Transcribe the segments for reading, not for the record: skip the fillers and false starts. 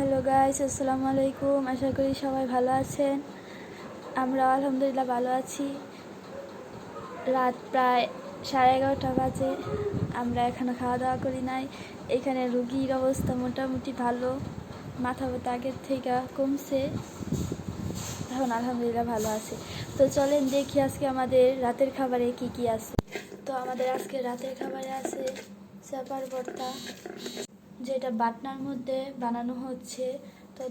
Hello guys, আসসালামু আলাইকুম। আশা করি সবাই ভালো আছেন। আমরা আলহামদুলিল্লাহ ভালো আছি। রাত প্রায় 11:30 বাজে। আমরা এখনও খাওয়া দাওয়া করি নাই। এখানে রুগীর অবস্থা মোটামুটি ভালো, মাথা ব্যথা আগের থেকে কমছে, এখন আলহামদুলিল্লাহ ভালো আছে। তো চলেন দেখি আজকে আমাদের রাতের খাবারে কি কি আছে। তো আমাদের আজকে রাতের খাবারে আছে চাপার ভর্তা, যেটা বাটনার মধ্যে বানানো হচ্ছে। তো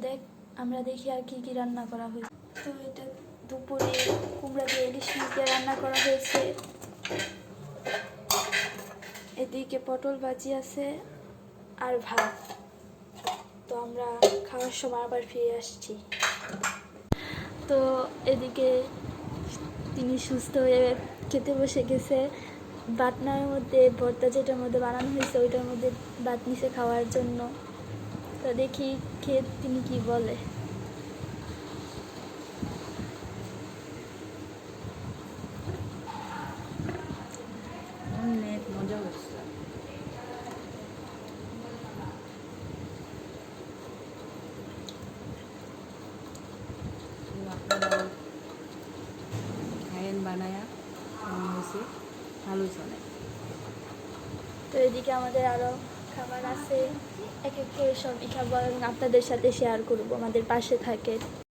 আমরা দেখি আর কি কি রান্না করা হয়েছে। তো এটা দুপুরে কুমড়া দিয়ে ইলিশ মাছ দিয়ে রান্না করা হয়েছে। এদিকে পটল ভাজি আছে আর ভাত। তো আমরা খাওয়ার সময় আবার ফিরে আসছি। তো এদিকে তিনি সুস্থ হয়ে খেতে বসে গেছে। বাটনার মধ্যে ভর্তা যেটার মধ্যে বানানো হয়েছে ওইটার মধ্যে ভাত নিচে খাওয়ার জন্য। তো দেখি খেয়ে তিনি কি বলে। অনেক মজা হচ্ছে। আপনারা খায়েন বানায়া কেমন হয়েছে, ভালো চলে। তো এদিকে আমাদের আরও খাবার আছে, এক এক করে সবই খাবো এবং আপনাদের সাথে শেয়ার করবো। আমাদের পাশে থাকে।